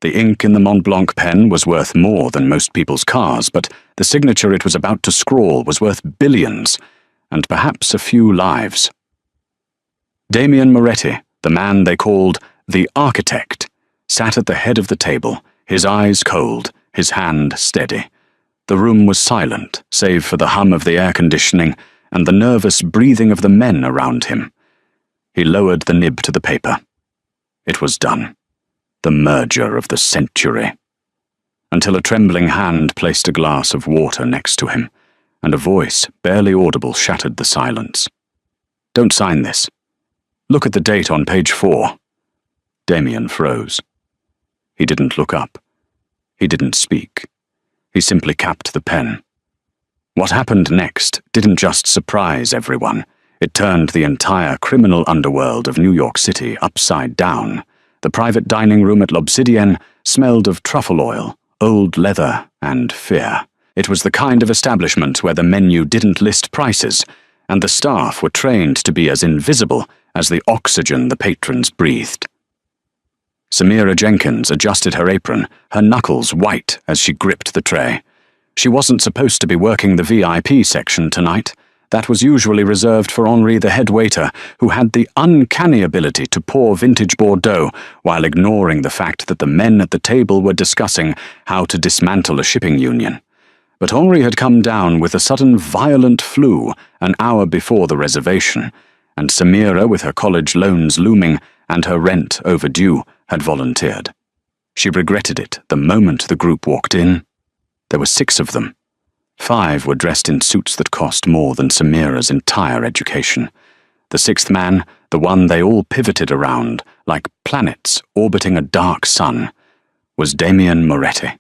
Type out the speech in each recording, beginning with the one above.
The ink in the Mont Blanc pen was worth more than most people's cars, but the signature it was about to scrawl was worth billions, and perhaps a few lives. Damien Moretti, the man they called the Architect, sat at the head of the table, his eyes cold, his hand steady. The room was silent, save for the hum of the air conditioning and the nervous breathing of the men around him. He lowered the nib to the paper. It was done. The merger of the century. Until a trembling hand placed a glass of water next to him, and a voice, barely audible, shattered the silence. "Don't sign this. Look at the date on page 4. Damien froze. He didn't look up. He didn't speak. He simply capped the pen. What happened next didn't just surprise everyone. It turned the entire criminal underworld of New York City upside down. The private dining room at L'Obsidienne smelled of truffle oil, old leather, and fear. It was the kind of establishment where the menu didn't list prices, and the staff were trained to be as invisible as the oxygen the patrons breathed. Samira Jenkins adjusted her apron, her knuckles white as she gripped the tray. She wasn't supposed to be working the VIP section tonight. That was usually reserved for Henri, the head waiter, who had the uncanny ability to pour vintage Bordeaux while ignoring the fact that the men at the table were discussing how to dismantle a shipping union. But Henri had come down with a sudden violent flu an hour before the reservation, and Samira, with her college loans looming and her rent overdue, had volunteered. She regretted it the moment the group walked in. There were 6 of them. 5 were dressed in suits that cost more than Samira's entire education. The 6th man, the one they all pivoted around, like planets orbiting a dark sun, was Damien Moretti.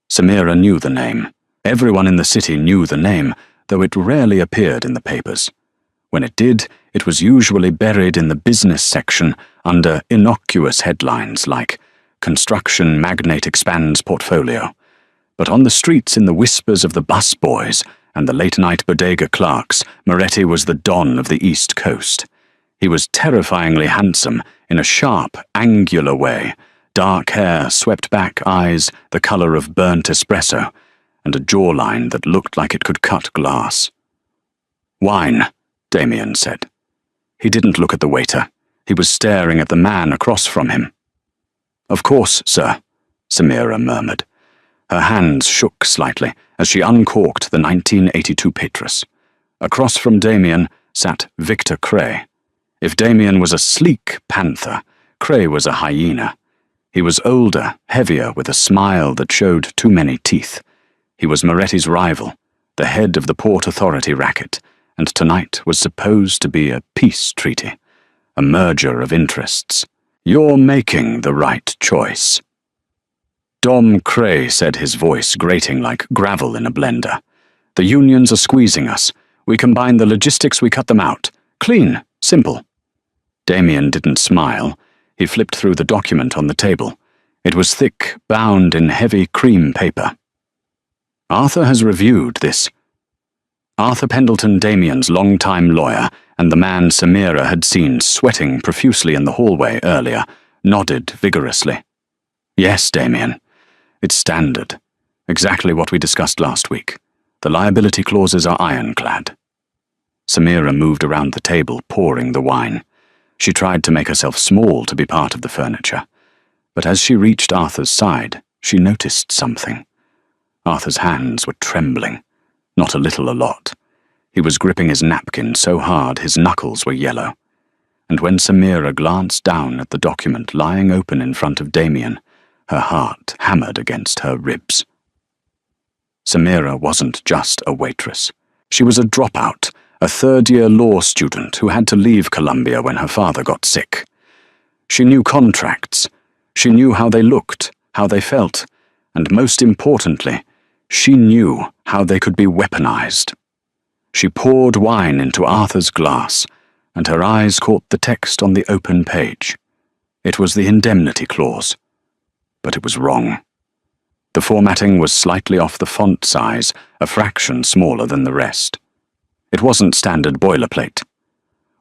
Samira knew the name. Everyone in the city knew the name, though it rarely appeared in the papers. When it did, it was usually buried in the business section under innocuous headlines like "Construction Magnate Expands Portfolio." But on the streets, in the whispers of the busboys and the late-night bodega clerks, Moretti was the Don of the East Coast. He was terrifyingly handsome in a sharp, angular way, dark hair, swept-back eyes the color of burnt espresso, and a jawline that looked like it could cut glass. "Wine," Damien said. He didn't look at the waiter. He was staring at the man across from him. "Of course, sir," Samira murmured. Her hands shook slightly as she uncorked the 1982 Waitress. Across from Damien sat Victor Cray. If Damien was a sleek panther, Cray was a hyena. He was older, heavier, with a smile that showed too many teeth. He was Moretti's rival, the head of the Port Authority racket, and tonight was supposed to be a peace treaty, a merger of interests. "You're making the right choice." Dom Cray said, his voice grating like gravel in a blender. "The unions are squeezing us. We combine the logistics, we cut them out. Clean, simple." Damien didn't smile. He flipped through the document on the table. It was thick, bound in heavy cream paper. "Arthur has reviewed this." Arthur Pendleton, Damien's longtime lawyer, and the man Samira had seen sweating profusely in the hallway earlier, nodded vigorously. "Yes, Damien. It's standard. Exactly what we discussed last week. The liability clauses are ironclad." Samira moved around the table, pouring the wine. She tried to make herself small to be part of the furniture. But as she reached Arthur's side, she noticed something. Arthur's hands were trembling. Not a little, a lot. He was gripping his napkin so hard his knuckles were yellow. And when Samira glanced down at the document lying open in front of Damien, her heart hammered against her ribs. Samira wasn't just a waitress. She was a dropout, a third-year law student who had to leave Columbia when her father got sick. She knew contracts. She knew how they looked, how they felt, and most importantly, she knew how they could be weaponized. She poured wine into Arthur's glass, and her eyes caught the text on the open page. It was the indemnity clause. But it was wrong. The formatting was slightly off the font size, a fraction smaller than the rest. It wasn't standard boilerplate.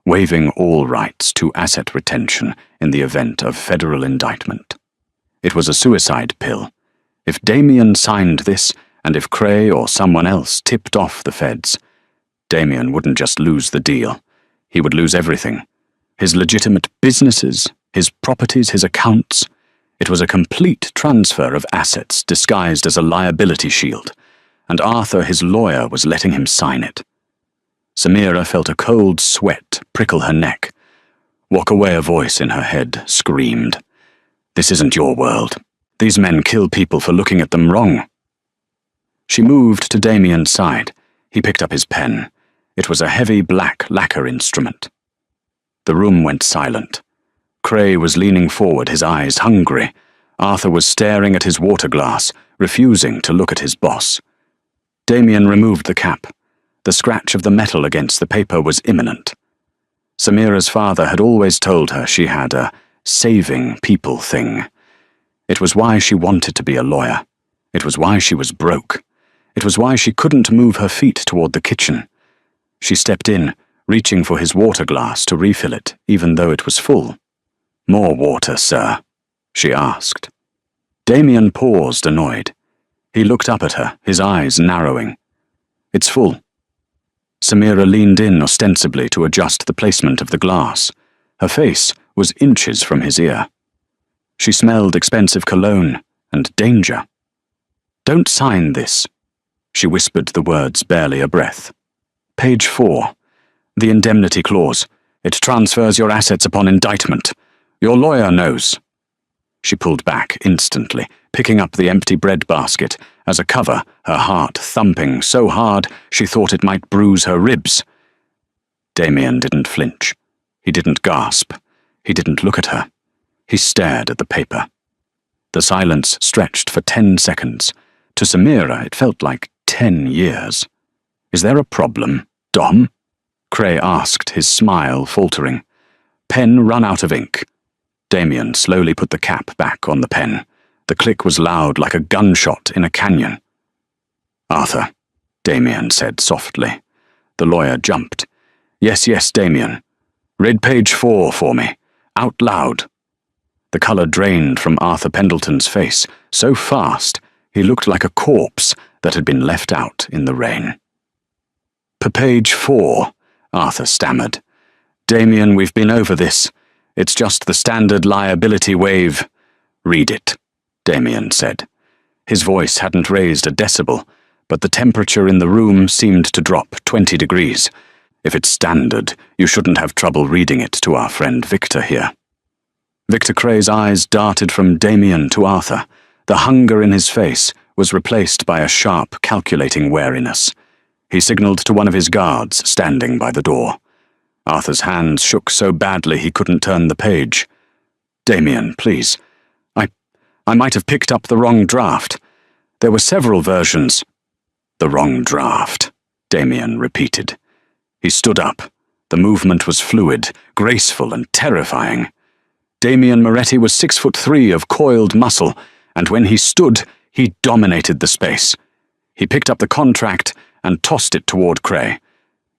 Waiving all rights to asset retention in the event of federal indictment. It was a suicide pill. If Damien signed this, and if Cray or someone else tipped off the feds, Damien wouldn't just lose the deal. He would lose everything. His legitimate businesses, his properties, his accounts. It was a complete transfer of assets disguised as a liability shield, and Arthur, his lawyer, was letting him sign it. Samira felt a cold sweat prickle her neck. Walk away, a voice in her head screamed. This isn't your world. These men kill people for looking at them wrong. She moved to Damien's side. He picked up his pen. It was a heavy black lacquer instrument. The room went silent. Cray was leaning forward, his eyes hungry. Arthur was staring at his water glass, refusing to look at his boss. Damien removed the cap. The scratch of the metal against the paper was imminent. Samira's father had always told her she had a saving people thing. It was why she wanted to be a lawyer. It was why she was broke. It was why she couldn't move her feet toward the kitchen. She stepped in, reaching for his water glass to refill it, even though it was full. More water, sir? She asked. Damien paused, annoyed. He looked up at her, his eyes narrowing. It's full. Samira leaned in ostensibly to adjust the placement of the glass. Her face was inches from his ear. She smelled expensive cologne and danger. Don't sign this. She whispered the words barely a breath. Page 4. The indemnity clause. It transfers your assets upon indictment. Your lawyer knows. She pulled back instantly, picking up the empty bread basket. As a cover, her heart thumping so hard she thought it might bruise her ribs. Damien didn't flinch. He didn't gasp. He didn't look at her. He stared at the paper. The silence stretched for 10 seconds. To Samira, it felt like 10 years. Is there a problem, Dom? Cray asked, his smile faltering. Pen run out of ink. Damien slowly put the cap back on the pen. The click was loud like a gunshot in a canyon. Arthur, Damien said softly. The lawyer jumped. Yes, Damien. Read page 4 for me. Out loud. The colour drained from Arthur Pendleton's face so fast he looked like a corpse that had been left out in the rain. Page 4, Arthur stammered. Damien, we've been over this. It's just the standard liability waive. Read it, Damien said. His voice hadn't raised a decibel, but the temperature in the room seemed to drop 20 degrees. If it's standard, you shouldn't have trouble reading it to our friend Victor here. Victor Cray's eyes darted from Damien to Arthur. The hunger in his face was replaced by a sharp, calculating wariness. He signalled to one of his guards standing by the door. Arthur's hands shook so badly he couldn't turn the page. Damien, please. I might have picked up the wrong draft. There were several versions. The wrong draft, Damien repeated. He stood up. The movement was fluid, graceful and terrifying. Damien Moretti was 6'3" of coiled muscle, and when he stood, he dominated the space. He picked up the contract and tossed it toward Cray.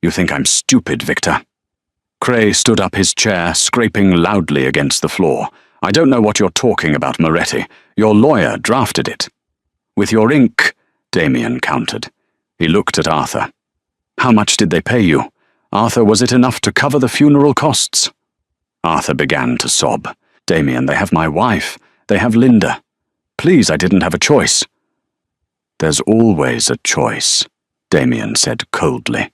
You think I'm stupid, Victor? Cray stood up his chair, scraping loudly against the floor. I don't know what you're talking about, Moretti. Your lawyer drafted it. With your ink, Damien countered. He looked at Arthur. How much did they pay you? Arthur, was it enough to cover the funeral costs? Arthur began to sob. Damien, they have my wife. They have Linda. Please, I didn't have a choice. There's always a choice, Damien said coldly.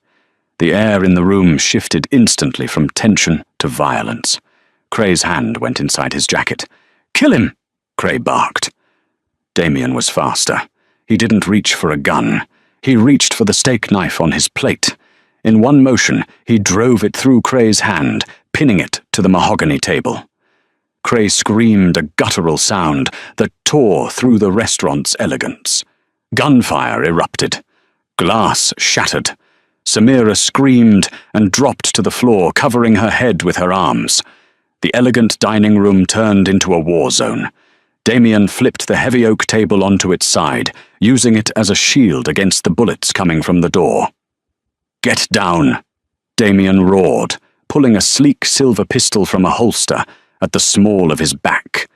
The air in the room shifted instantly from tension to violence. Cray's hand went inside his jacket. Kill him, Cray barked. Damien was faster. He didn't reach for a gun. He reached for the steak knife on his plate. In one motion, he drove it through Cray's hand, pinning it to the mahogany table. Cray screamed a guttural sound that tore through the restaurant's elegance. Gunfire erupted. Glass shattered. Samira screamed and dropped to the floor, covering her head with her arms. The elegant dining room turned into a war zone. Damien flipped the heavy oak table onto its side, using it as a shield against the bullets coming from the door. Get down, Damien roared, pulling a sleek silver pistol from a holster at the small of his back.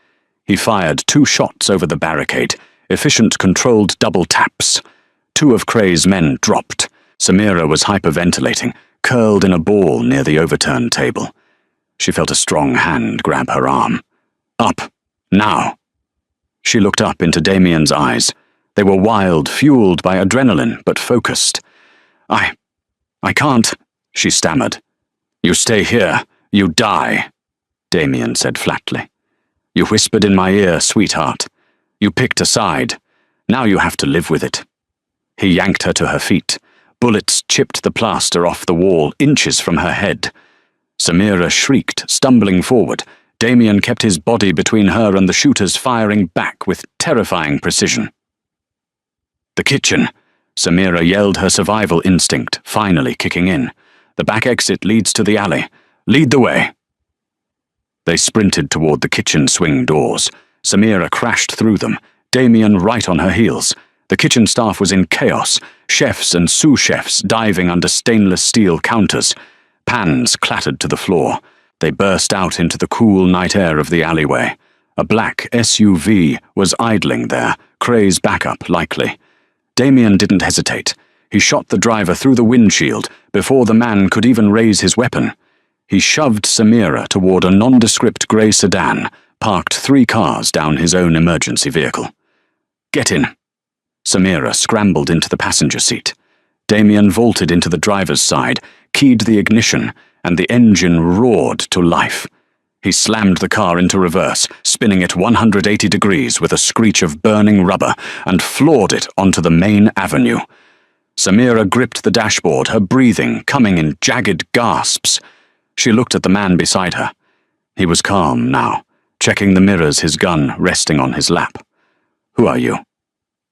He fired 2 shots over the barricade, efficient controlled double taps. 2 of Cray's men dropped. Samira was hyperventilating, curled in a ball near the overturned table. She felt a strong hand grab her arm. Up, now. She looked up into Damien's eyes. They were wild, fueled by adrenaline, but focused. I can't, she stammered. You stay here, you die, Damien said flatly. You whispered in my ear, sweetheart. You picked a side. Now you have to live with it. He yanked her to her feet. Bullets chipped the plaster off the wall, inches from her head. Samira shrieked, stumbling forward. Damien kept his body between her and the shooters, firing back with terrifying precision. The kitchen. Samira yelled, her survival instinct finally kicking in. The back exit leads to the alley. Lead the way. They sprinted toward the kitchen swing doors. Samira crashed through them, Damien right on her heels. The kitchen staff was in chaos, chefs and sous chefs diving under stainless steel counters. Pans clattered to the floor. They burst out into the cool night air of the alleyway. A black SUV was idling there, Cray's backup likely. Damien didn't hesitate. He shot the driver through the windshield before the man could even raise his weapon. He shoved Samira toward a nondescript grey sedan, parked 3 cars down his own emergency vehicle. Get in. Samira scrambled into the passenger seat. Damien vaulted into the driver's side, keyed the ignition, and the engine roared to life. He slammed the car into reverse, spinning it 180 degrees with a screech of burning rubber, and floored it onto the main avenue. Samira gripped the dashboard, her breathing coming in jagged gasps. She looked at the man beside her. He was calm now, checking the mirrors, his gun resting on his lap. Who are you?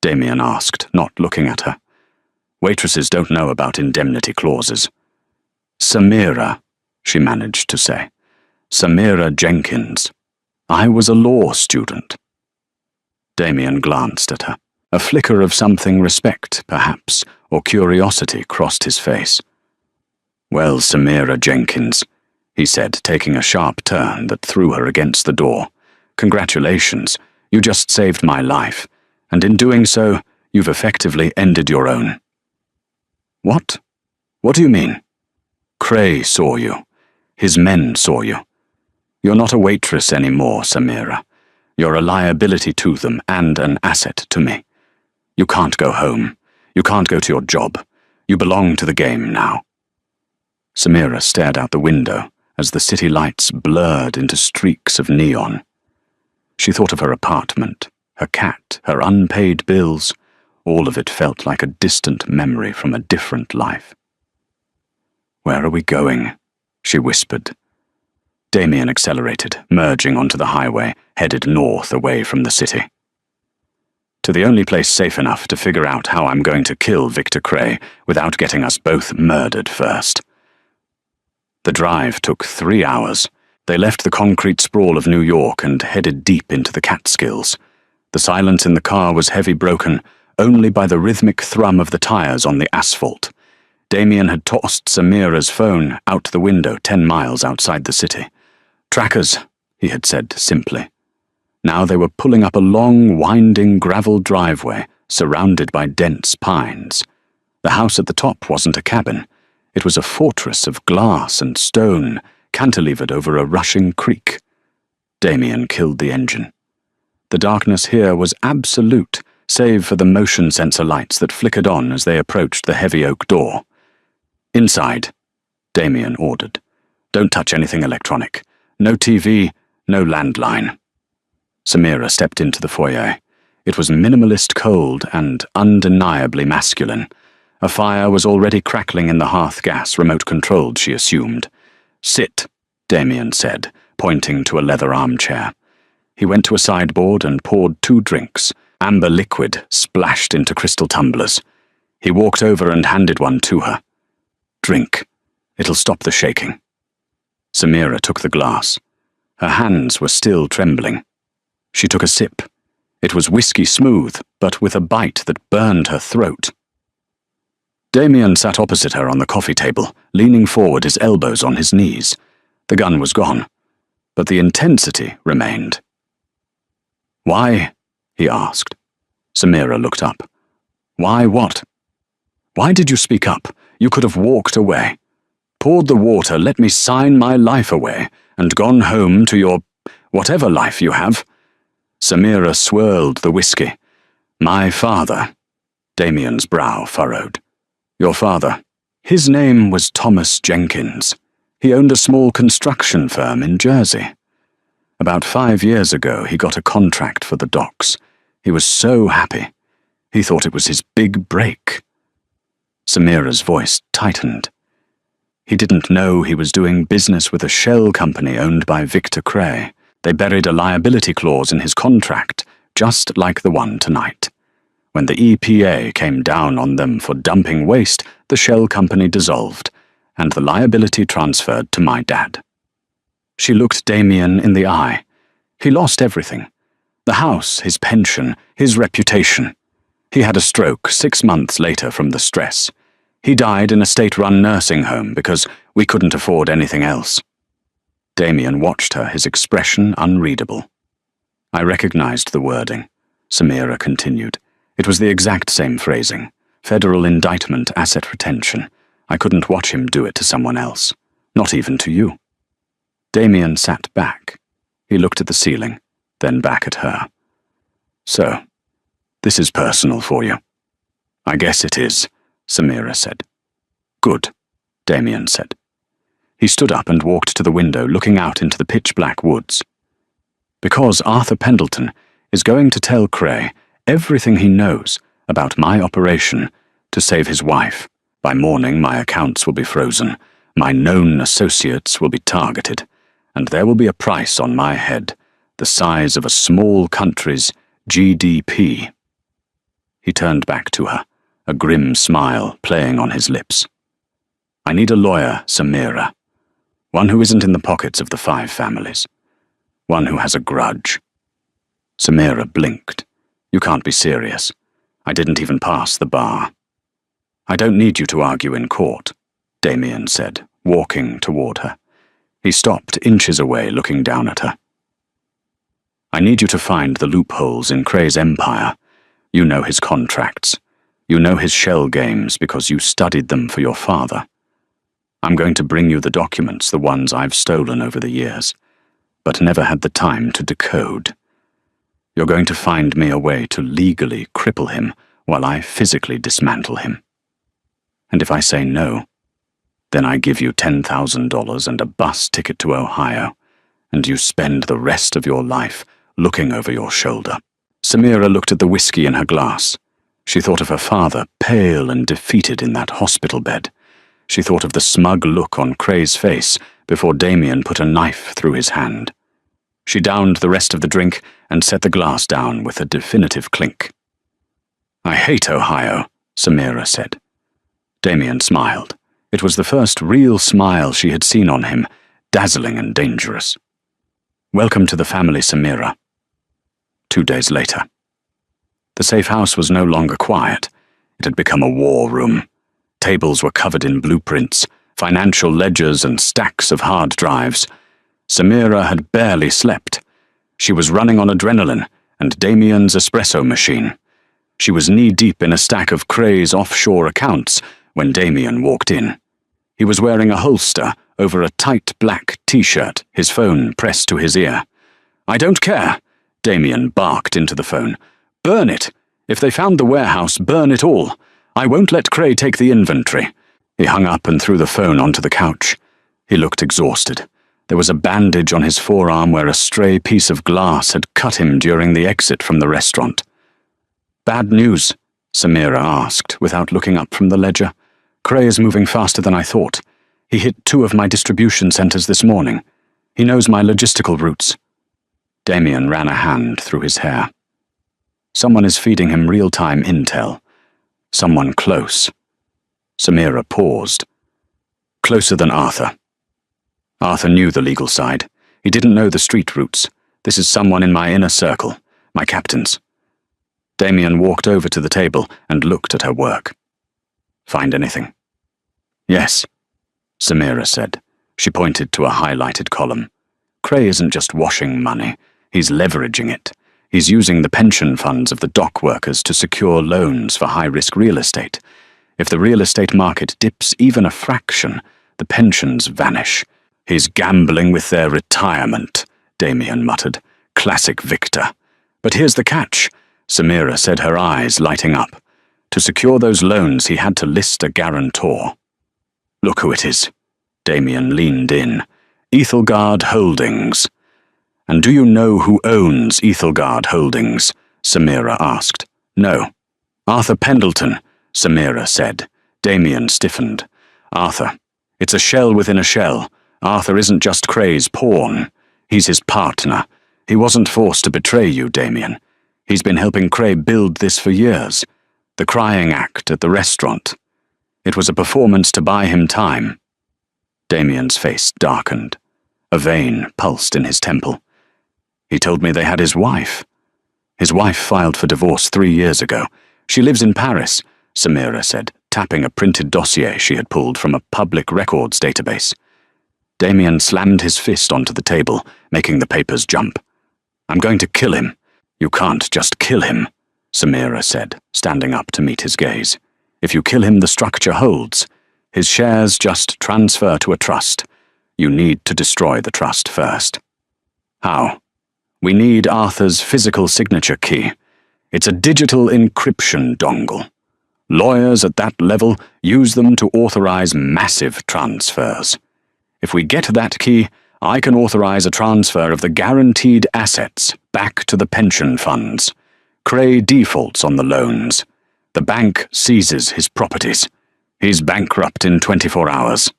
Damien asked, not looking at her. Waitresses don't know about indemnity clauses. Samira, she managed to say. Samira Jenkins. I was a law student. Damien glanced at her. A flicker of something respect, perhaps, or curiosity crossed his face. Well, Samira Jenkins, he said, taking a sharp turn that threw her against the door. Congratulations, you just saved my life, and in doing so, you've effectively ended your own. What? What do you mean? Cray saw you. His men saw you. You're not a waitress anymore, Samira. You're a liability to them and an asset to me. You can't go home. You can't go to your job. You belong to the game now. Samira stared out the window as the city lights blurred into streaks of neon. She thought of her apartment, her cat, her unpaid bills. All of it felt like a distant memory from a different life. Where are we going? She whispered. Damien accelerated, merging onto the highway, headed north away from the city. To the only place safe enough to figure out how I'm going to kill Victor Cray without getting us both murdered first. The drive took 3 hours. They left the concrete sprawl of New York and headed deep into the Catskills. The silence in the car was heavy, broken only by the rhythmic thrum of the tires on the asphalt. Damien had tossed Samira's phone out the window 10 miles outside the city. Trackers, he had said simply. Now they were pulling up a long, winding gravel driveway surrounded by dense pines. The house at the top wasn't a cabin. It was a fortress of glass and stone, cantilevered over a rushing creek. Damien killed the engine. The darkness here was absolute, save for the motion sensor lights that flickered on as they approached the heavy oak door. Inside, Damien ordered. Don't touch anything electronic. No TV, no landline. Samira stepped into the foyer. It was minimalist cold and undeniably masculine. A fire was already crackling in the hearth gas, remote-controlled, she assumed. Sit, Damien said, pointing to a leather armchair. He went to a sideboard and poured 2 drinks. Amber liquid splashed into crystal tumblers. He walked over and handed one to her. Drink. It'll stop the shaking. Samira took the glass. Her hands were still trembling. She took a sip. It was whiskey smooth, but with a bite that burned her throat. Damien sat opposite her on the coffee table, leaning forward, his elbows on his knees. The gun was gone, but the intensity remained. Why? He asked. Samira looked up. Why what? Why did you speak up? You could have walked away. Poured the water, let me sign my life away, and gone home to your whatever life you have. Samira swirled the whiskey. My father. Damien's brow furrowed. Your father. His name was Thomas Jenkins. He owned a small construction firm in Jersey. About 5 years ago, he got a contract for the docks. He was so happy. He thought it was his big break. Samira's voice tightened. He didn't know he was doing business with a shell company owned by Victor Cray. They buried a liability clause in his contract, just like the one tonight. When the EPA came down on them for dumping waste, the shell company dissolved, and the liability transferred to my dad. She looked Damien in the eye. He lost everything. The house, his pension, his reputation. He had a stroke 6 months later from the stress. He died in a state-run nursing home because we couldn't afford anything else. Damien watched her, his expression unreadable. I recognized the wording. Samira continued. It was the exact same phrasing. Federal indictment, asset retention. I couldn't watch him do it to someone else. Not even to you. Damien sat back. He looked at the ceiling, then back at her. So, this is personal for you. I guess it is, Samira said. Good, Damien said. He stood up and walked to the window, looking out into the pitch-black woods. Because Arthur Pendleton is going to tell Cray everything he knows about my operation to save his wife. By morning, my accounts will be frozen, my known associates will be targeted, and there will be a price on my head, the size of a small country's GDP. He turned back to her, a grim smile playing on his lips. I need a lawyer, Samira. One who isn't in the pockets of the 5 families. One who has a grudge. Samira blinked. You can't be serious. I didn't even pass the bar. I don't need you to argue in court, Damien said, walking toward her. He stopped inches away, looking down at her. I need you to find the loopholes in Cray's empire. You know his contracts. You know his shell games because you studied them for your father. I'm going to bring you the documents, the ones I've stolen over the years, but never had the time to decode. You're going to find me a way to legally cripple him while I physically dismantle him. And if I say no, then I give you $10,000 and a bus ticket to Ohio, and you spend the rest of your life looking over your shoulder. Samira looked at the whiskey in her glass. She thought of her father, pale and defeated in that hospital bed. She thought of the smug look on Cray's face before Damien put a knife through his hand. She downed the rest of the drink and set the glass down with a definitive clink. I hate Ohio, Samira said. Damien smiled. It was the first real smile she had seen on him, dazzling and dangerous. Welcome to the family, Samira. 2 days later. The safe house was no longer quiet. It had become a war room. Tables were covered in blueprints, financial ledgers and stacks of hard drives. Samira had barely slept. She was running on adrenaline and Damien's espresso machine. She was knee-deep in a stack of Cray's offshore accounts when Damien walked in. He was wearing a holster over a tight black t-shirt, his phone pressed to his ear. I don't care, Damien barked into the phone. Burn it. If they found the warehouse, burn it all. I won't let Cray take the inventory. He hung up and threw the phone onto the couch. He looked exhausted. There was a bandage on his forearm where a stray piece of glass had cut him during the exit from the restaurant. Bad news, Samira asked, without looking up from the ledger. Cray is moving faster than I thought. He hit 2 of my distribution centers this morning. He knows my logistical routes. Damien ran a hand through his hair. Someone is feeding him real-time intel. Someone close. Samira paused. Closer than Arthur. Arthur knew the legal side. He didn't know the street routes. This is someone in my inner circle, my captains. Damien walked over to the table and looked at her work. Find anything? Yes, Samira said. She pointed to a highlighted column. Cray isn't just washing money. He's leveraging it. He's using the pension funds of the dock workers to secure loans for high-risk real estate. If the real estate market dips even a fraction, the pensions vanish. He's gambling with their retirement, Damien muttered. Classic Victor. But here's the catch, Samira said, her eyes lighting up. To secure those loans, he had to list a guarantor. Look who it is. Damien leaned in. Ethelgard Holdings. And do you know who owns Ethelgard Holdings? Samira asked. No. Arthur Pendleton, Samira said. Damien stiffened. Arthur. It's a shell within a shell. Arthur isn't just Cray's pawn. He's his partner. He wasn't forced to betray you, Damien. He's been helping Cray build this for years. The crying act at the restaurant. It was a performance to buy him time. Damien's face darkened. A vein pulsed in his temple. He told me they had his wife. His wife filed for divorce 3 years ago. She lives in Paris, Samira said, tapping a printed dossier she had pulled from a public records database. Damien slammed his fist onto the table, making the papers jump. I'm going to kill him. You can't just kill him, Samira said, standing up to meet his gaze. If you kill him, the structure holds. His shares just transfer to a trust. You need to destroy the trust first. How? We need Arthur's physical signature key. It's a digital encryption dongle. Lawyers at that level use them to authorize massive transfers. If we get that key, I can authorize a transfer of the guaranteed assets back to the pension funds. Cray defaults on the loans. The bank seizes his properties. He's bankrupt in 24 hours.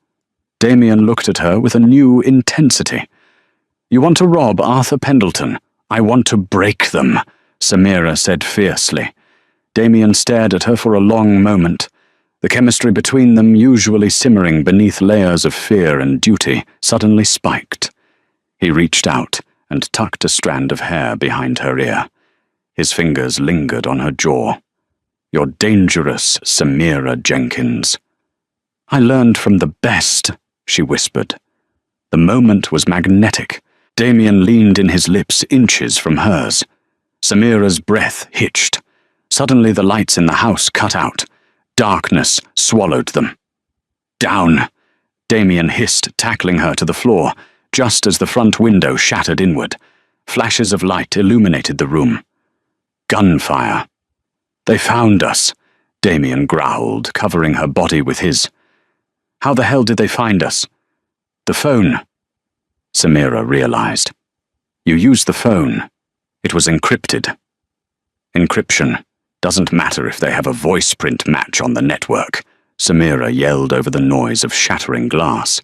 Damien looked at her with a new intensity. You want to rob Arthur Pendleton? I want to break them, Samira said fiercely. Damien stared at her for a long moment. The chemistry between them, usually simmering beneath layers of fear and duty, suddenly spiked. He reached out and tucked a strand of hair behind her ear. His fingers lingered on her jaw. You're dangerous, Samira Jenkins. I learned from the best, she whispered. The moment was magnetic. Damien leaned in his lips inches from hers. Samira's breath hitched. Suddenly the lights in the house cut out. Darkness swallowed them. Down, Damien hissed, tackling her to the floor, just as the front window shattered inward. Flashes of light illuminated the room. Gunfire. They found us, Damien growled, covering her body with his. How the hell did they find us? The phone. Samira realized. You used the phone. It was encrypted. Encryption. Doesn't matter if they have a voice print match on the network, Samira yelled over the noise of shattering glass.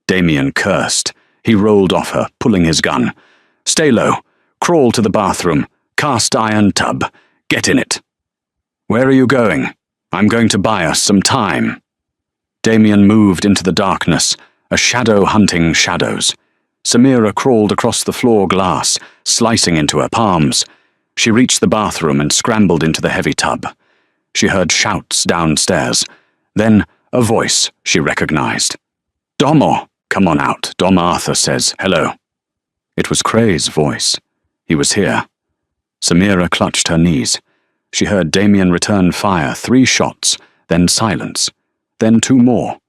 Damien cursed. He rolled off her, pulling his gun. Stay low. Crawl to the bathroom. Cast iron tub. Get in it. Where are you going? I'm going to buy us some time. Damien moved into the darkness, a shadow hunting shadows. Samira crawled across the floor glass, slicing into her palms. She reached the bathroom and scrambled into the heavy tub. She heard shouts downstairs. Then a voice she recognized. Domo, come on out. Dom Arthur says hello. It was Cray's voice. He was here. Samira clutched her knees. She heard Damien return fire 3 shots, then silence, then 2 more,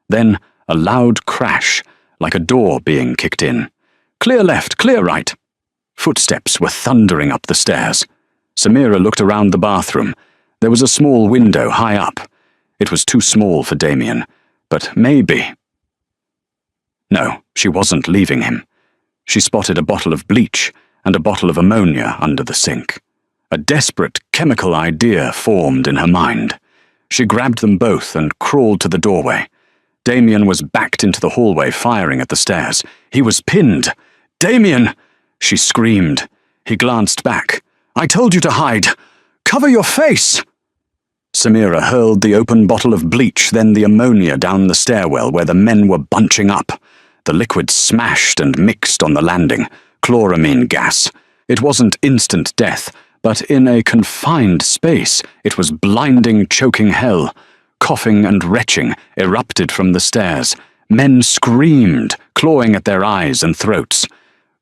then a loud crash, like a door being kicked in. Clear left, clear right. Footsteps were thundering up the stairs. Samira looked around the bathroom. There was a small window high up. It was too small for Damien, but maybe. No, she wasn't leaving him. She spotted a bottle of bleach and a bottle of ammonia under the sink. A desperate chemical idea formed in her mind. She grabbed them both and crawled to the doorway. Damien was backed into the hallway, firing at the stairs. He was pinned. Damien! She screamed. He glanced back. I told you to hide. Cover your face! Samira hurled the open bottle of bleach, then the ammonia down the stairwell where the men were bunching up. The liquid smashed and mixed on the landing. Chloramine gas. It wasn't instant death, but in a confined space, it was blinding, choking hell. Coughing and retching erupted from the stairs. Men screamed, clawing at their eyes and throats.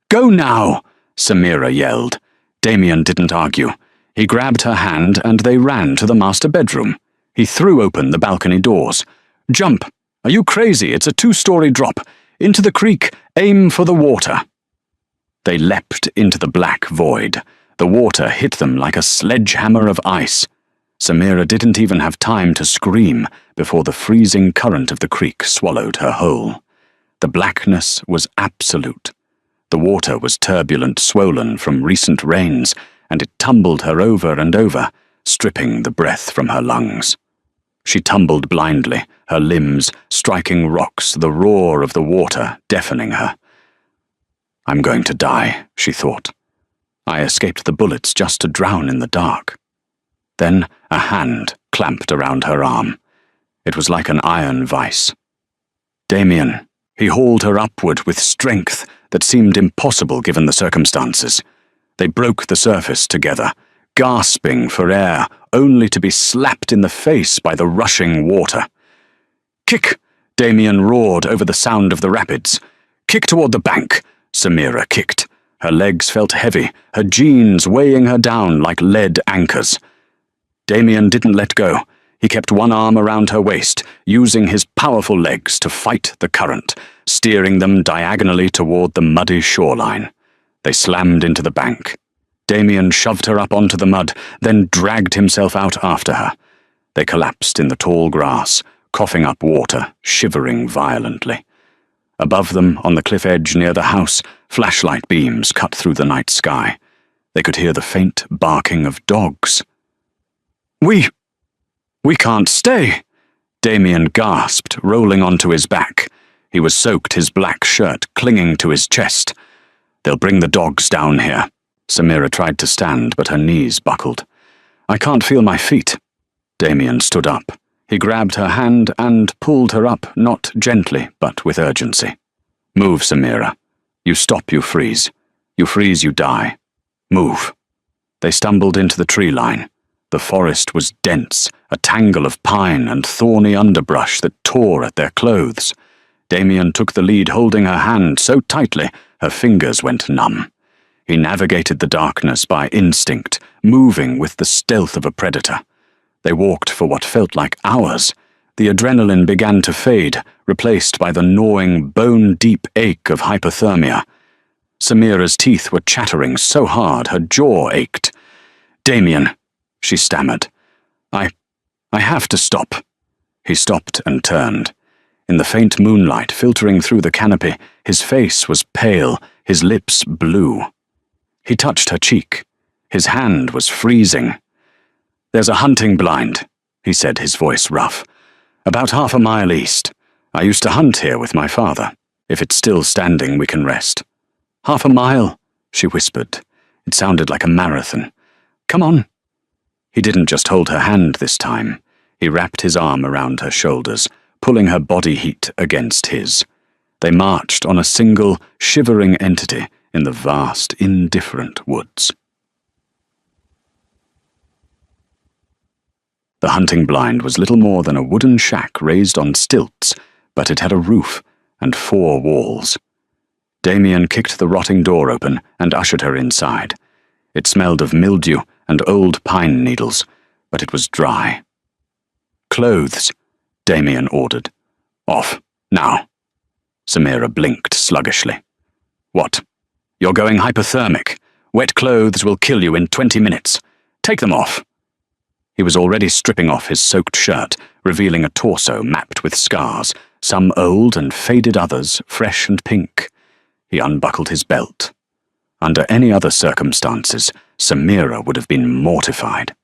Go now, Samira yelled. Damien didn't argue. He grabbed her hand and they ran to the master bedroom. He threw open the balcony doors. "Jump! Are you crazy? It's a 2-story drop. Into the creek. Aim for the water." They leapt into the black void. The water hit them like a sledgehammer of ice. Samira didn't even have time to scream before the freezing current of the creek swallowed her whole. The blackness was absolute. The water was turbulent, swollen from recent rains, and it tumbled her over and over, stripping the breath from her lungs. She tumbled blindly, her limbs striking rocks, the roar of the water deafening her. "I'm going to die," she thought. "I escaped the bullets just to drown in the dark." Then a hand clamped around her arm. It was like an iron vice. Damien. He hauled her upward with strength that seemed impossible given the circumstances. They broke the surface together, gasping for air, only to be slapped in the face by the rushing water. "Kick!" Damien roared over the sound of the rapids. "Kick toward the bank!" Samira kicked. Her legs felt heavy, her jeans weighing her down like lead anchors. Damien didn't let go. He kept one arm around her waist, using his powerful legs to fight the current, steering them diagonally toward the muddy shoreline. They slammed into the bank. Damien shoved her up onto the mud, then dragged himself out after her. They collapsed in the tall grass, coughing up water, shivering violently. Above them, on the cliff edge near the house, flashlight beams cut through the night sky. They could hear the faint barking of dogs. We can't stay," Damien gasped, rolling onto his back. He was soaked, his black shirt clinging to his chest. "They'll bring the dogs down here." Samira tried to stand, but her knees buckled. "I can't feel my feet." Damien stood up. He grabbed her hand and pulled her up, not gently, but with urgency. "Move, Samira. You stop, you freeze. You freeze, you die. Move." They stumbled into the tree line. The forest was dense, a tangle of pine and thorny underbrush that tore at their clothes. Damien took the lead, holding her hand so tightly her fingers went numb. He navigated the darkness by instinct, moving with the stealth of a predator. They walked for what felt like hours. The adrenaline began to fade, replaced by the gnawing, bone-deep ache of hypothermia. Samira's teeth were chattering so hard her jaw ached. "Damien," she stammered. I have to stop." He stopped and turned. In the faint moonlight filtering through the canopy, his face was pale, his lips blue. He touched her cheek. His hand was freezing. "There's a hunting blind," he said, his voice rough. "About 1/2 mile east. I used to hunt here with my father. If it's still standing, we can rest." "1/2 mile," she whispered. It sounded like a marathon. "Come on." He didn't just hold her hand this time. He wrapped his arm around her shoulders, pulling her body heat against his. They marched on a single, shivering entity in the vast, indifferent woods. The hunting blind was little more than a wooden shack raised on stilts, but it had a roof and 4 walls. Damien kicked the rotting door open and ushered her inside. It smelled of mildew and old pine needles, but it was dry. "Clothes," Damien ordered. "Off, now." Samira blinked sluggishly. "What? You're going hypothermic. Wet clothes will kill you in 20 minutes. Take them off." He was already stripping off his soaked shirt, revealing a torso mapped with scars, some old and faded, others fresh and pink. He unbuckled his belt. Under any other circumstances, Samira would have been mortified.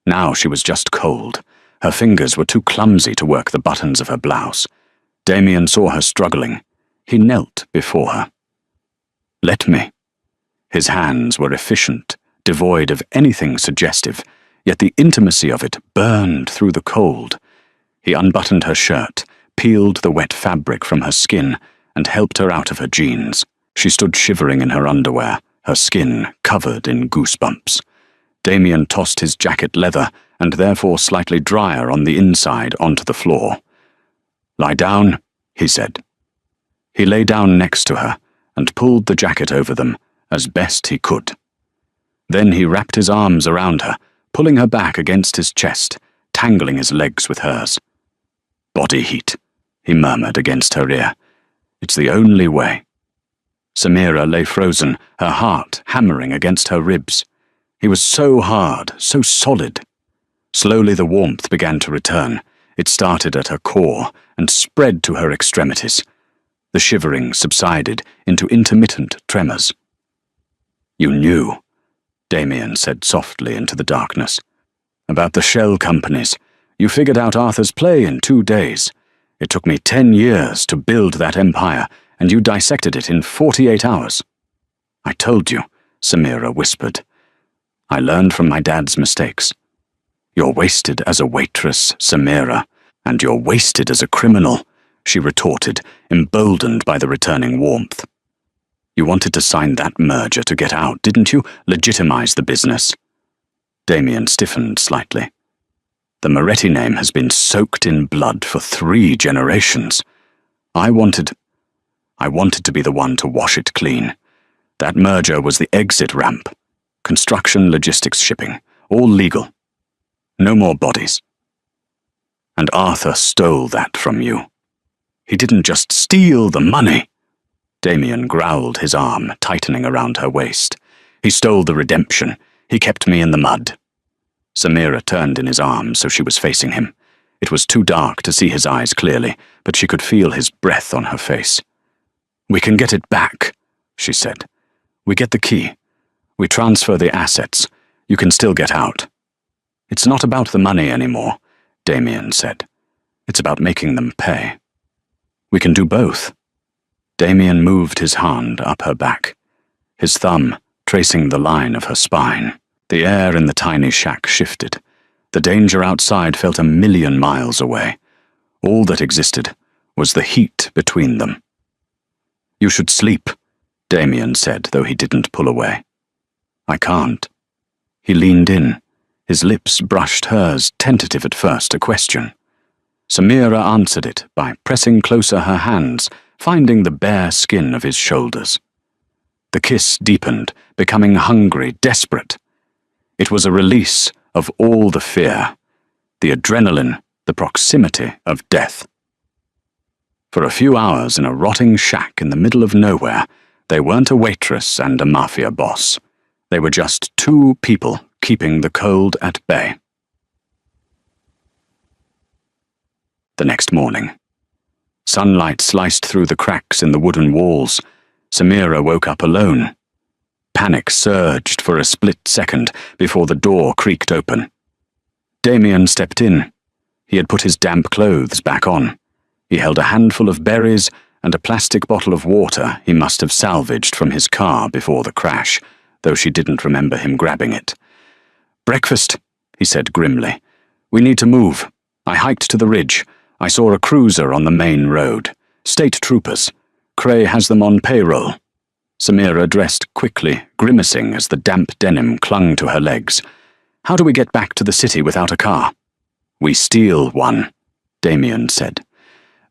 Now she was just cold. Her fingers were too clumsy to work the buttons of her blouse. Damien saw her struggling. He knelt before her. "Let me." His hands were efficient, devoid of anything suggestive, yet the intimacy of it burned through the cold. He unbuttoned her shirt, peeled the wet fabric from her skin, and helped her out of her jeans. She stood shivering in her underwear, her skin covered in goosebumps. Damien tossed his jacket leather, and therefore slightly drier on the inside, onto the floor. "Lie down," he said. He lay down next to her and pulled the jacket over them as best he could. Then he wrapped his arms around her, pulling her back against his chest, tangling his legs with hers. "Body heat," he murmured against her ear. "It's the only way." Samira lay frozen, her heart hammering against her ribs. He was so hard, so solid. Slowly the warmth began to return. It started at her core and spread to her extremities. The shivering subsided into intermittent tremors. "You knew," Damien said softly into the darkness. "About the shell companies. You figured out Arthur's play in 2 days. It took me 10 years to build that empire, and you dissected it in 48 hours. "I told you," Samira whispered. "I learned from my dad's mistakes." "You're wasted as a waitress, Samira, and you're wasted as a criminal," she retorted, emboldened by the returning warmth. "You wanted to sign that merger to get out, didn't you? Legitimize the business." Damien stiffened slightly. "The Moretti name has been soaked in blood for 3 generations. I wanted to be the one to wash it clean. That merger was the exit ramp. Construction, logistics, shipping, all legal. No more bodies. And Arthur stole that from you. He didn't just steal the money." Damien growled, his arm tightening around her waist. "He stole the redemption. He kept me in the mud." Samira turned in his arms so she was facing him. It was too dark to see his eyes clearly, but she could feel his breath on her face. "We can get it back," she said. "We get the key. We transfer the assets. You can still get out." "It's not about the money anymore," Damien said. "It's about making them pay." "We can do both." Damien moved his hand up her back, his thumb tracing the line of her spine. The air in the tiny shack shifted. The danger outside felt 1,000,000 miles away. All that existed was the heat between them. "You should sleep," Damien said, though he didn't pull away. "I can't." He leaned in. His lips brushed hers, tentative at first, a question. Samira answered it by pressing closer her hands, finding the bare skin of his shoulders. The kiss deepened, becoming hungry, desperate. It was a release of all the fear, the adrenaline, the proximity of death. For a few hours in a rotting shack in the middle of nowhere, they weren't a waitress and a Mafia boss. They were just 2 people keeping the cold at bay. The next morning. Sunlight sliced through the cracks in the wooden walls. Samira woke up alone. Panic surged for a split second before the door creaked open. Damien stepped in. He had put his damp clothes back on. He held a handful of berries and a plastic bottle of water he must have salvaged from his car before the crash, though she didn't remember him grabbing it. "Breakfast," he said grimly. "We need to move. I hiked to the ridge. I saw a cruiser on the main road. State troopers. Cray has them on payroll." Samira dressed quickly, grimacing as the damp denim clung to her legs. "How do we get back to the city without a car?" "We steal one," Damien said.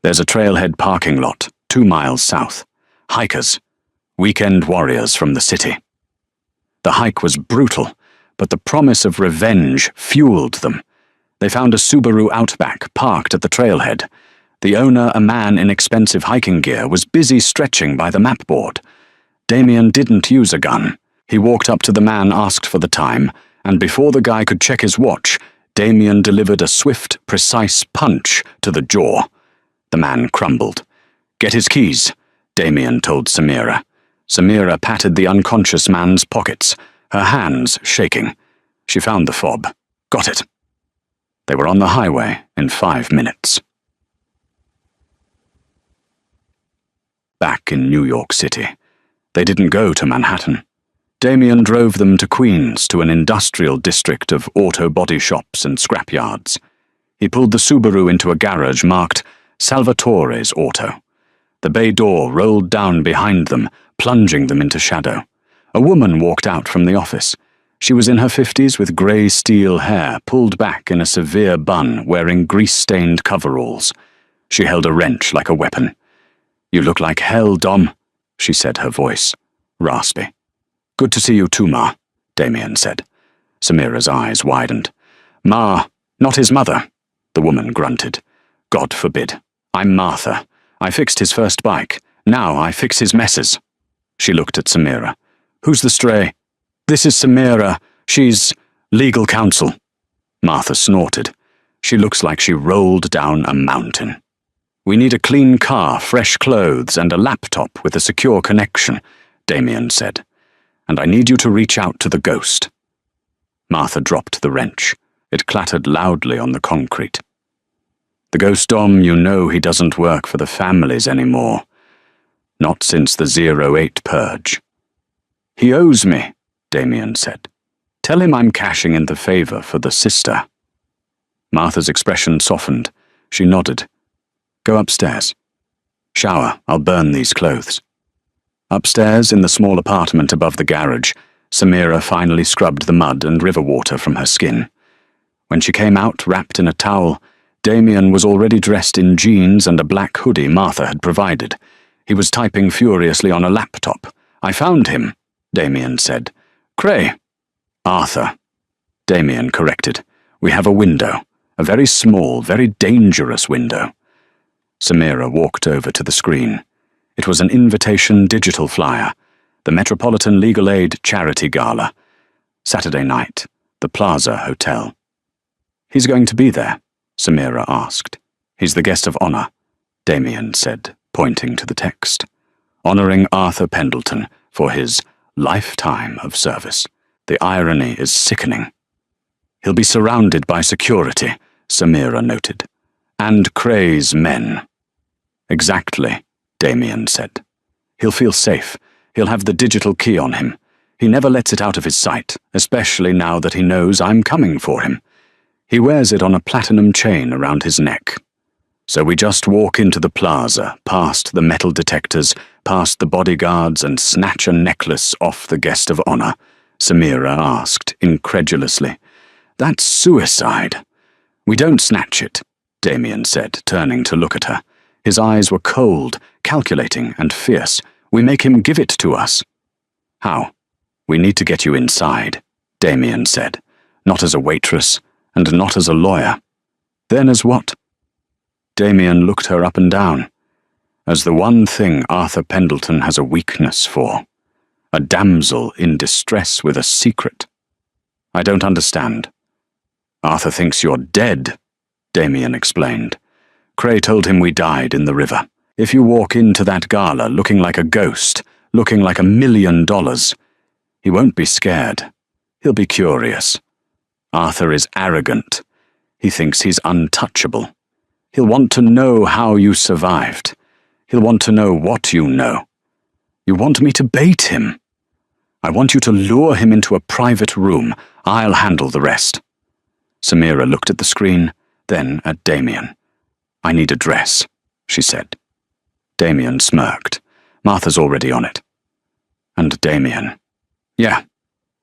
"There's a trailhead parking lot, 2 miles south. Hikers. Weekend warriors from the city." The hike was brutal, but the promise of revenge fueled them. They found a Subaru Outback parked at the trailhead. The owner, a man in expensive hiking gear, was busy stretching by the map board. Damien didn't use a gun. He walked up to the man, asked for the time, and before the guy could check his watch, Damien delivered a swift, precise punch to the jaw. The man crumbled. "Get his keys," Damien told Samira. Samira patted the unconscious man's pockets, her hands shaking. She found the fob. "Got it." They were on the highway in 5 minutes. Back in New York City. They didn't go to Manhattan. Damien drove them to Queens, to an industrial district of auto body shops and scrapyards. He pulled the Subaru into a garage marked Salvatore's Auto. The bay door rolled down behind them, plunging them into shadow. A woman walked out from the office. She was in her 50s with grey steel hair pulled back in a severe bun, wearing grease-stained coveralls. She held a wrench like a weapon. "You look like hell, Dom," she said, her voice raspy. "Good to see you too, Ma," Damien said. Samira's eyes widened. Ma, not his mother, the woman grunted. God forbid. I'm Martha. I fixed his first bike. Now I fix his messes. She looked at Samira. Who's the stray? This is Samira. She's legal counsel. Martha snorted. She looks like she rolled down a mountain. We need a clean car, fresh clothes, and a laptop with a secure connection, Damien said. And I need you to reach out to the ghost. Martha dropped the wrench. It clattered loudly on the concrete. The ghost Dom, you know he doesn't work for the families anymore. Not since the 08 purge. He owes me, Damien said. Tell him I'm cashing in the favor for the sister. Martha's expression softened. She nodded. Go upstairs. Shower, I'll burn these clothes. Upstairs, in the small apartment above the garage, Samira finally scrubbed the mud and river water from her skin. When she came out, wrapped in a towel, Damien was already dressed in jeans and a black hoodie Martha had provided. He was typing furiously on a laptop. I found him, Damien said. Cray. Arthur. Damien corrected. We have a window. A very small, very dangerous window. Samira walked over to the screen. It was an invitation digital flyer. The Metropolitan Legal Aid Charity Gala. Saturday night. The Plaza Hotel. He's going to be there, Samira asked. He's the guest of honor, Damien said, pointing to the text. Honoring Arthur Pendleton for his lifetime of service. The irony is sickening. He'll be surrounded by security, Samira noted. And Cray's men. Exactly, Damien said. He'll feel safe. He'll have the digital key on him. He never lets it out of his sight, especially now that he knows I'm coming for him. He wears it on a platinum chain around his neck. So we just walk into the plaza, past the metal detectors, past the bodyguards, and snatch a necklace off the guest of honor, Samira asked, incredulously. That's suicide. We don't snatch it, Damien said, turning to look at her. His eyes were cold, calculating, and fierce. We make him give it to us. How? We need to get you inside, Damien said. Not as a waitress, and not as a lawyer. Then as what? Damien looked her up and down. As the one thing Arthur Pendleton has a weakness for. A damsel in distress with a secret. I don't understand. Arthur thinks you're dead, Damien explained. Cray told him we died in the river. If you walk into that gala looking like a ghost, looking like $1 million, he won't be scared. He'll be curious. Arthur is arrogant. He thinks he's untouchable. He'll want to know how you survived. He'll want to know what you know. You want me to bait him? I want you to lure him into a private room. I'll handle the rest. Samira looked at the screen, then at Damien. I need a dress, she said. Damien smirked. Martha's already on it. And Damien. Yeah,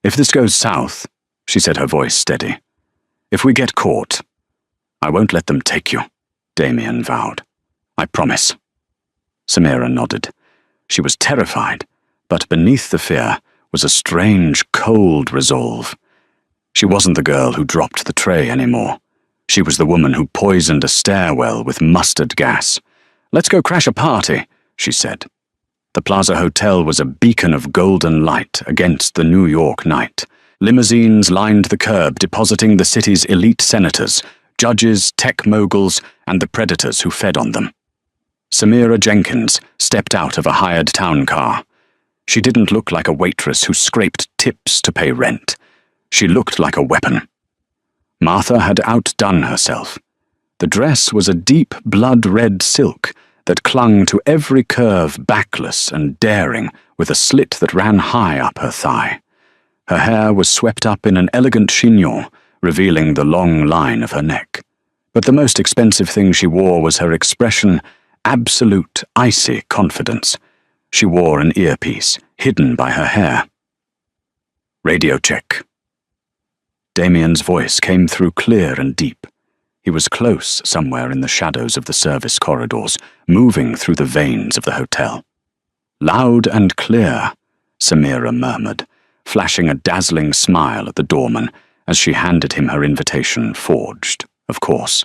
if this goes south, she said, her voice steady. If we get caught, I won't let them take you, Damien vowed. I promise. Samira nodded. She was terrified, but beneath the fear was a strange, cold resolve. She wasn't the girl who dropped the tray anymore. She was the woman who poisoned a stairwell with mustard gas. Let's go crash a party, she said. The Plaza Hotel was a beacon of golden light against the New York night. Limousines lined the curb, depositing the city's elite senators, judges, tech moguls, and the predators who fed on them. Samira Jenkins stepped out of a hired town car. She didn't look like a waitress who scraped tips to pay rent. She looked like a weapon. Martha had outdone herself. The dress was a deep blood-red silk that clung to every curve backless and daring, with a slit that ran high up her thigh. Her hair was swept up in an elegant chignon, revealing the long line of her neck. But the most expensive thing she wore was her expression, absolute, icy confidence. She wore an earpiece, hidden by her hair. Radio check. Damien's voice came through clear and deep. He was close somewhere in the shadows of the service corridors, moving through the veins of the hotel. Loud and clear, Samira murmured, flashing a dazzling smile at the doorman as she handed him her invitation, forged, of course.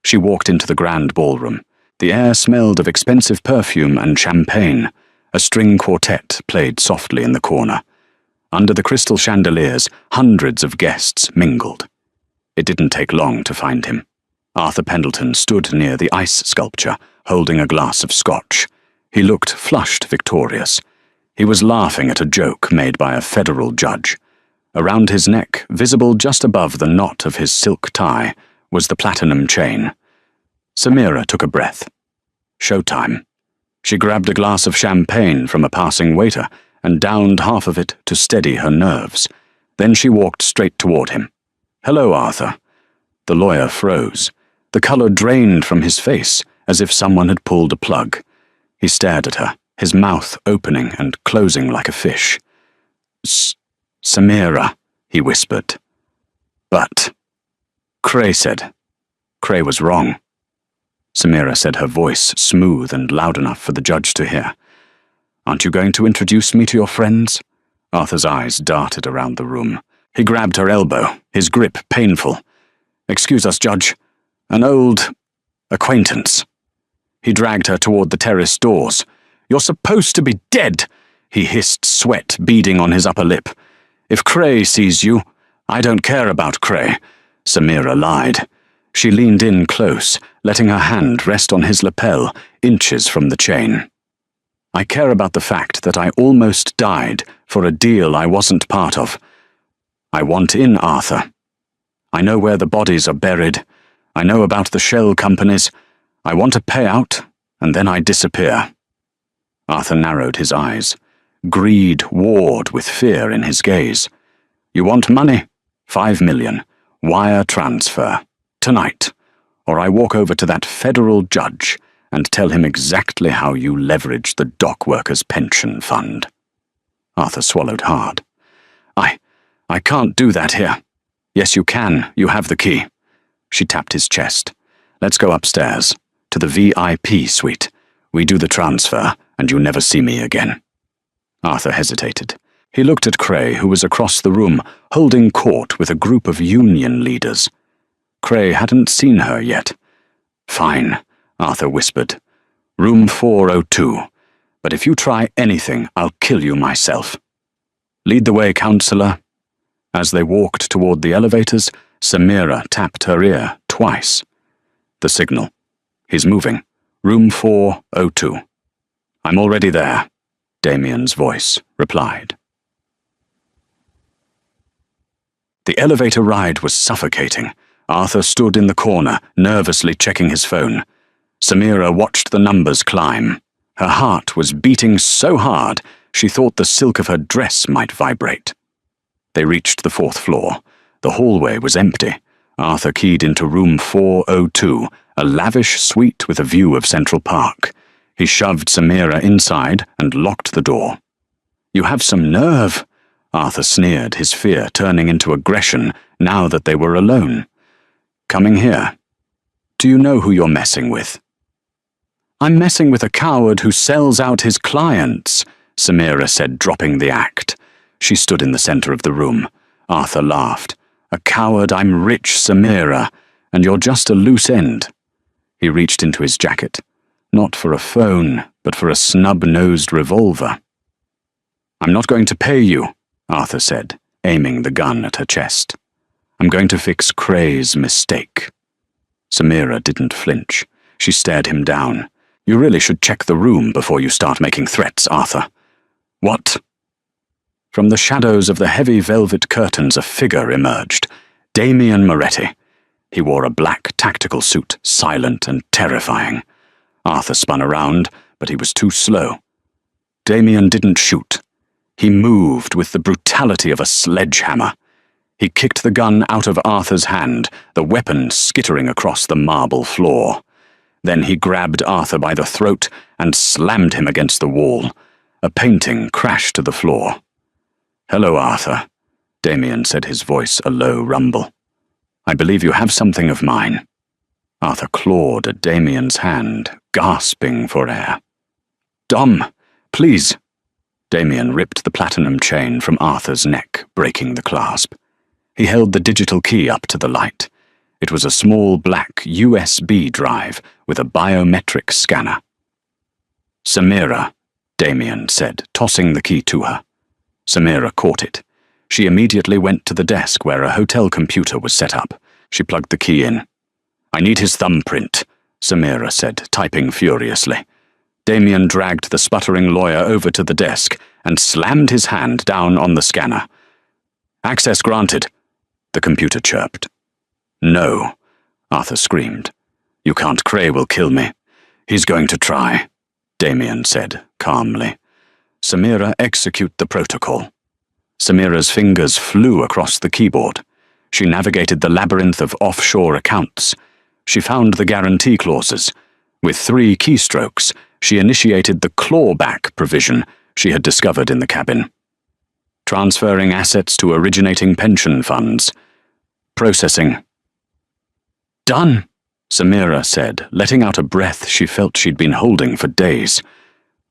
She walked into the grand ballroom. The air smelled of expensive perfume and champagne. A string quartet played softly in the corner. Under the crystal chandeliers, hundreds of guests mingled. It didn't take long to find him. Arthur Pendleton stood near the ice sculpture, holding a glass of scotch. He looked flushed victorious. He was laughing at a joke made by a federal judge. Around his neck, visible just above the knot of his silk tie, was the platinum chain. Samira took a breath. Showtime. She grabbed a glass of champagne from a passing waiter and downed half of it to steady her nerves. Then she walked straight toward him. "Hello, Arthur." The lawyer froze. The color drained from his face, as if someone had pulled a plug. He stared at her, his mouth opening and closing like a fish. "Samira," he whispered. "But," Cray said. Cray was wrong. Samira said, her voice smooth and loud enough for the judge to hear. "Aren't you going to introduce me to your friends?" Arthur's eyes darted around the room. He grabbed her elbow, his grip painful. "Excuse us, Judge. An old acquaintance." He dragged her toward the terrace doors. "You're supposed to be dead," he hissed, sweat beading on his upper lip. "If Cray sees you—" "I don't care about Cray," Samira lied. She leaned in close, letting her hand rest on his lapel, inches from the chain. "I care about the fact that I almost died for a deal I wasn't part of. I want in, Arthur. I know where the bodies are buried. I know about the shell companies. I want a payout, and then I disappear." Arthur narrowed his eyes. Greed warred with fear in his gaze. "You want money? 5 million. Wire transfer. Tonight. Or I walk over to that federal judge and tell him exactly how you leveraged the dock workers' pension fund." Arthur swallowed hard. I can't do that here." "Yes, you can. You have the key." She tapped his chest. "Let's go upstairs, to the VIP suite. We do the transfer, and you never see me again." Arthur hesitated. He looked at Cray, who was across the room, holding court with a group of union leaders. Cray hadn't seen her yet. "Fine," Arthur whispered. "Room 402. But if you try anything, I'll kill you myself. Lead the way, counselor." As they walked toward the elevators, Samira tapped her ear twice. The signal. "He's moving. Room 402. "I'm already there," Damien's voice replied. The elevator ride was suffocating. Arthur stood in the corner, nervously checking his phone. Samira watched the numbers climb. Her heart was beating so hard she thought the silk of her dress might vibrate. They reached the 4th floor. The hallway was empty. Arthur keyed into room 402, a lavish suite with a view of Central Park. He shoved Samira inside and locked the door. "You have some nerve," Arthur sneered, his fear turning into aggression now that they were alone. "Coming here. Do you know who you're messing with?" "I'm messing with a coward who sells out his clients," Samira said, dropping the act. She stood in the center of the room. Arthur laughed. "A coward, I'm rich, Samira, and you're just a loose end." He reached into his jacket, not for a phone, but for a snub-nosed revolver. "I'm not going to pay you," Arthur said, aiming the gun at her chest. "I'm going to fix Cray's mistake." Samira didn't flinch. She stared him down. "You really should check the room before you start making threats, Arthur." "What?" From the shadows of the heavy velvet curtains a figure emerged. Damien Moretti. He wore a black tactical suit, silent and terrifying. Arthur spun around, but he was too slow. Damien didn't shoot. He moved with the brutality of a sledgehammer. He kicked the gun out of Arthur's hand, the weapon skittering across the marble floor. Then he grabbed Arthur by the throat and slammed him against the wall. A painting crashed to the floor. "Hello, Arthur," Damien said, his voice a low rumble. "I believe you have something of mine." Arthur clawed at Damien's hand, gasping for air. "Dom, please." Damien ripped the platinum chain from Arthur's neck, breaking the clasp. He held the digital key up to the light. It was a small black USB drive with a biometric scanner. "Samira," Damien said, tossing the key to her. Samira caught it. She immediately went to the desk where a hotel computer was set up. She plugged the key in. "I need his thumbprint," Samira said, typing furiously. Damien dragged the sputtering lawyer over to the desk and slammed his hand down on the scanner. "Access granted," the computer chirped. "No," Arthur screamed. "You can't. Cray will kill me." "He's going to try," Damien said, calmly. "Samira, execute the protocol." Samira's fingers flew across the keyboard. She navigated the labyrinth of offshore accounts. She found the guarantee clauses. With 3 keystrokes, she initiated the clawback provision she had discovered in the cabin. Transferring assets to originating pension funds. Processing. "Done," Samira said, letting out a breath she felt she'd been holding for days.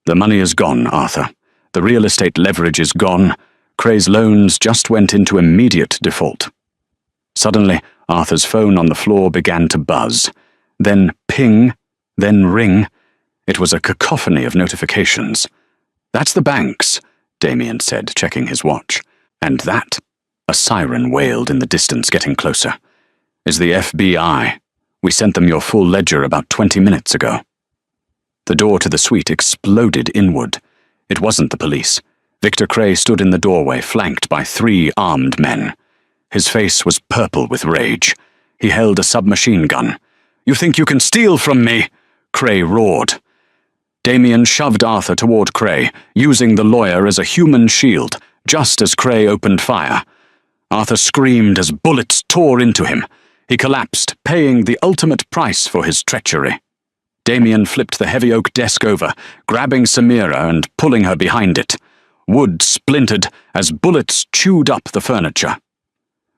"The money is gone, Arthur. The real estate leverage is gone. Cray's loans just went into immediate default." Suddenly, Arthur's phone on the floor began to buzz. Then ping, then ring. It was a cacophony of notifications. "That's the banks," Damien said, checking his watch. "And that," a siren wailed in the distance, getting closer, "is the FBI. We sent them your full ledger about 20 minutes ago." The door to the suite exploded inward. It wasn't the police. Victor Cray stood in the doorway, flanked by 3 armed men. His face was purple with rage. He held a submachine gun. "You think you can steal from me?" Cray roared. Damien shoved Arthur toward Cray, using the lawyer as a human shield, just as Cray opened fire. Arthur screamed as bullets tore into him. He collapsed, paying the ultimate price for his treachery. Damien flipped the heavy oak desk over, grabbing Samira and pulling her behind it. Wood splintered as bullets chewed up the furniture.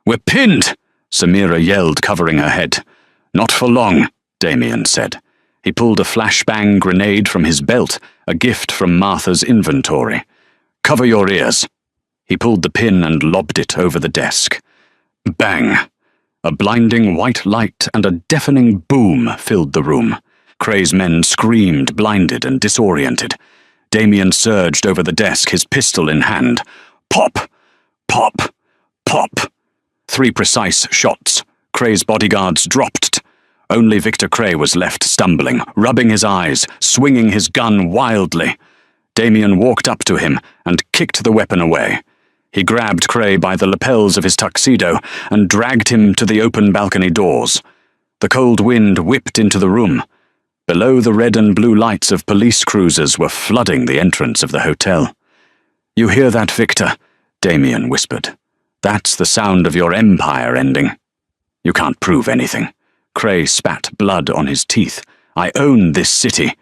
"We're pinned!" Samira yelled, covering her head. "Not for long," Damien said. He pulled a flashbang grenade from his belt, a gift from Martha's inventory. "Cover your ears." He pulled the pin and lobbed it over the desk. Bang! A blinding white light and a deafening boom filled the room. Cray's men screamed, blinded and disoriented. Damien surged over the desk, his pistol in hand. Pop! Pop! Pop! 3 precise shots. Cray's bodyguards dropped. Only Victor Cray was left stumbling, rubbing his eyes, swinging his gun wildly. Damien walked up to him and kicked the weapon away. He grabbed Cray by the lapels of his tuxedo and dragged him to the open balcony doors. The cold wind whipped into the room. Below, the red and blue lights of police cruisers were flooding the entrance of the hotel. "You hear that, Victor?" Damien whispered. "That's the sound of your empire ending." "You can't prove anything." Cray spat blood on his teeth. "I own this city."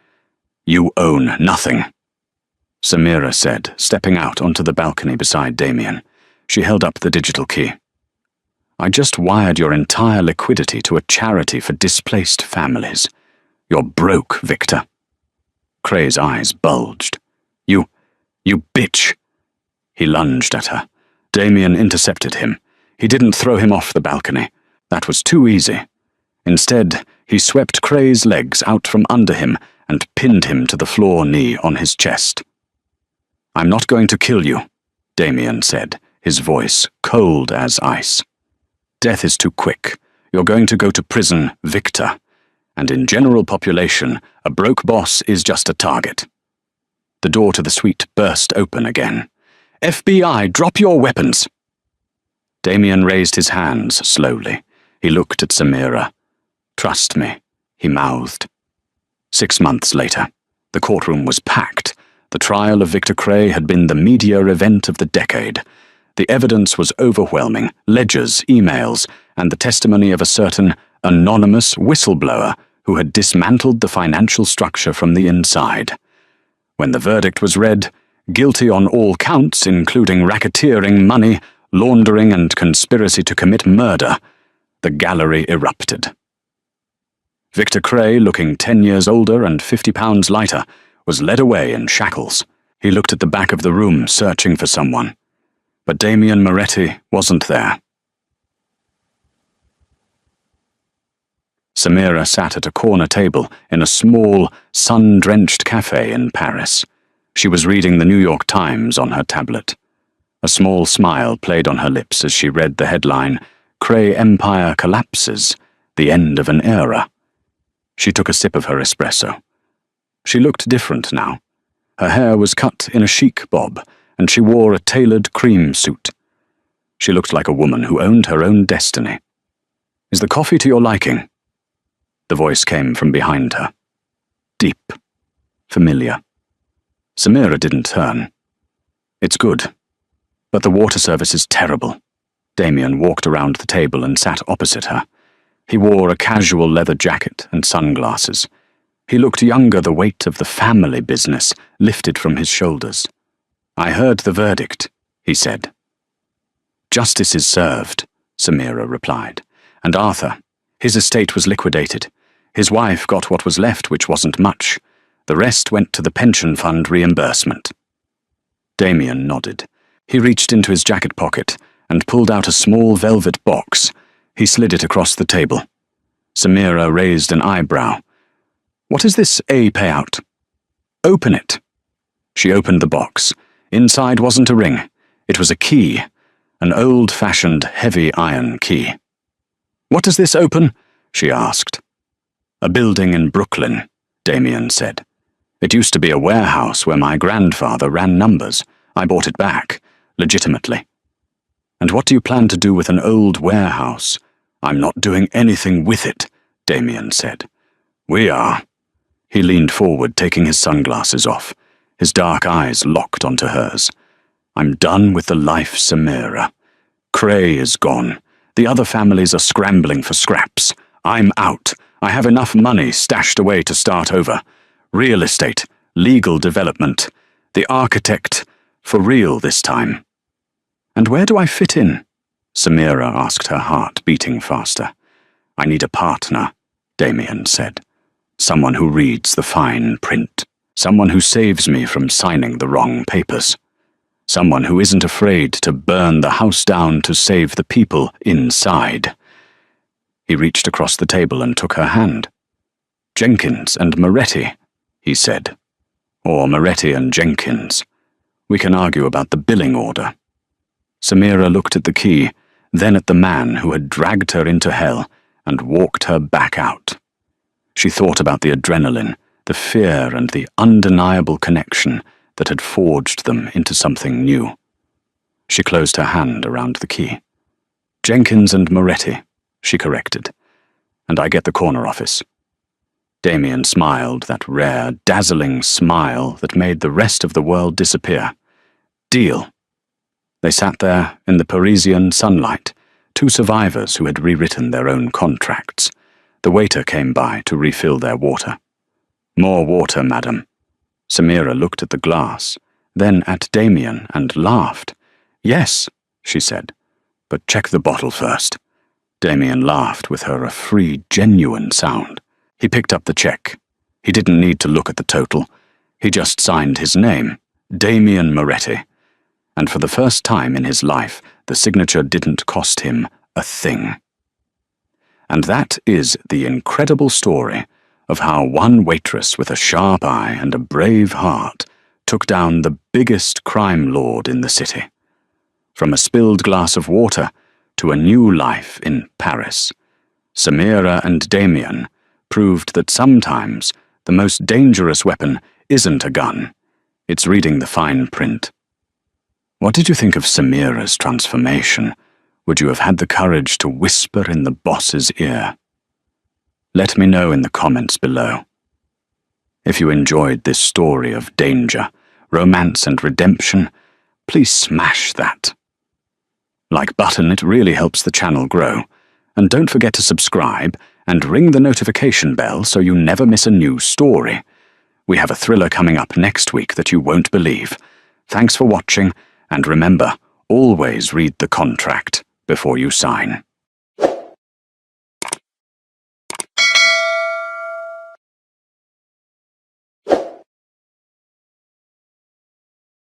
"You own nothing," Samira said, stepping out onto the balcony beside Damien. She held up the digital key. "I just wired your entire liquidity to a charity for displaced families. You're broke, Victor." Cray's eyes bulged. You bitch." He lunged at her. Damien intercepted him. He didn't throw him off the balcony. That was too easy. Instead, he swept Cray's legs out from under him and pinned him to the floor knee on his chest. "I'm not going to kill you," Damien said, his voice cold as ice. "Death is too quick. You're going to go to prison, Victor. And in general population, a broke boss is just a target." The door to the suite burst open again. "FBI, drop your weapons!" Damien raised his hands slowly. He looked at Samira. "Trust me," he mouthed. 6 months later, the courtroom was packed. The trial of Victor Cray had been the media event of the decade. The evidence was overwhelming: ledgers, emails, and the testimony of a certain anonymous whistleblower who had dismantled the financial structure from the inside. When the verdict was read, guilty on all counts, including racketeering, money laundering, and conspiracy to commit murder, the gallery erupted. Victor Cray, looking 10 years older and 50 pounds lighter, was led away in shackles. He looked at the back of the room, searching for someone. But Damien Moretti wasn't there. Samira sat at a corner table in a small, sun-drenched cafe in Paris. She was reading the New York Times on her tablet. A small smile played on her lips as she read the headline, "Cray Empire Collapses, the End of an Era." She took a sip of her espresso. She looked different now. Her hair was cut in a chic bob, and she wore a tailored cream suit. She looked like a woman who owned her own destiny. "Is the coffee to your liking?" The voice came from behind her. Deep. Familiar. Samira didn't turn. "It's good. But the water service is terrible." Damien walked around the table and sat opposite her. He wore a casual leather jacket and sunglasses. He looked younger, the weight of the family business lifted from his shoulders. "I heard the verdict," he said. "Justice is served," Samira replied. "And Arthur, his estate was liquidated. His wife got what was left, which wasn't much. The rest went to the pension fund reimbursement." Damien nodded. He reached into his jacket pocket and pulled out a small velvet box. He slid it across the table. Samira raised an eyebrow. "What is this A payout?" "Open it." She opened the box. Inside wasn't a ring. It was a key, an old-fashioned heavy iron key. "What does this open?" she asked. "A building in Brooklyn," Damien said. "It used to be a warehouse where my grandfather ran numbers. I bought it back, legitimately." "And what do you plan to do with an old warehouse?" "I'm not doing anything with it," Damien said. "We are." He leaned forward, taking his sunglasses off. His dark eyes locked onto hers. "I'm done with the life, Samira. Cray is gone. The other families are scrambling for scraps. I'm out. I have enough money stashed away to start over. Real estate, legal development, the architect, for real this time." "And where do I fit in?" Samira asked, her heart beating faster. "I need a partner," Damien said. "Someone who reads the fine print. Someone who saves me from signing the wrong papers. Someone who isn't afraid to burn the house down to save the people inside." He reached across the table and took her hand. "Jenkins and Moretti," he said. "Or Moretti and Jenkins. We can argue about the billing order." Samira looked at the key, then at the man who had dragged her into hell and walked her back out. She thought about the adrenaline, the fear, and the undeniable connection that had forged them into something new. She closed her hand around the key. "Jenkins and Moretti," she corrected. "And I get the corner office." Damien smiled, that rare, dazzling smile that made the rest of the world disappear. "Deal." They sat there in the Parisian sunlight, two survivors who had rewritten their own contracts. The waiter came by to refill their water. "More water, madam." Samira looked at the glass, then at Damien and laughed. "Yes," she said, "but check the bottle first." Damien laughed with her a free, genuine sound. He picked up the check. He didn't need to look at the total. He just signed his name, Damien Moretti. And for the first time in his life, the signature didn't cost him a thing. And that is the incredible story of how one waitress with a sharp eye and a brave heart took down the biggest crime lord in the city. From a spilled glass of water to a new life in Paris, Samira and Damien proved that sometimes the most dangerous weapon isn't a gun, it's reading the fine print. What did you think of Samira's transformation? Would you have had the courage to whisper in the boss's ear? Let me know in the comments below. If you enjoyed this story of danger, romance and redemption, please smash that like button. It really helps the channel grow. And don't forget to subscribe and ring the notification bell so you never miss a new story. We have a thriller coming up next week that you won't believe. Thanks for watching, and remember, always read the contract before you sign.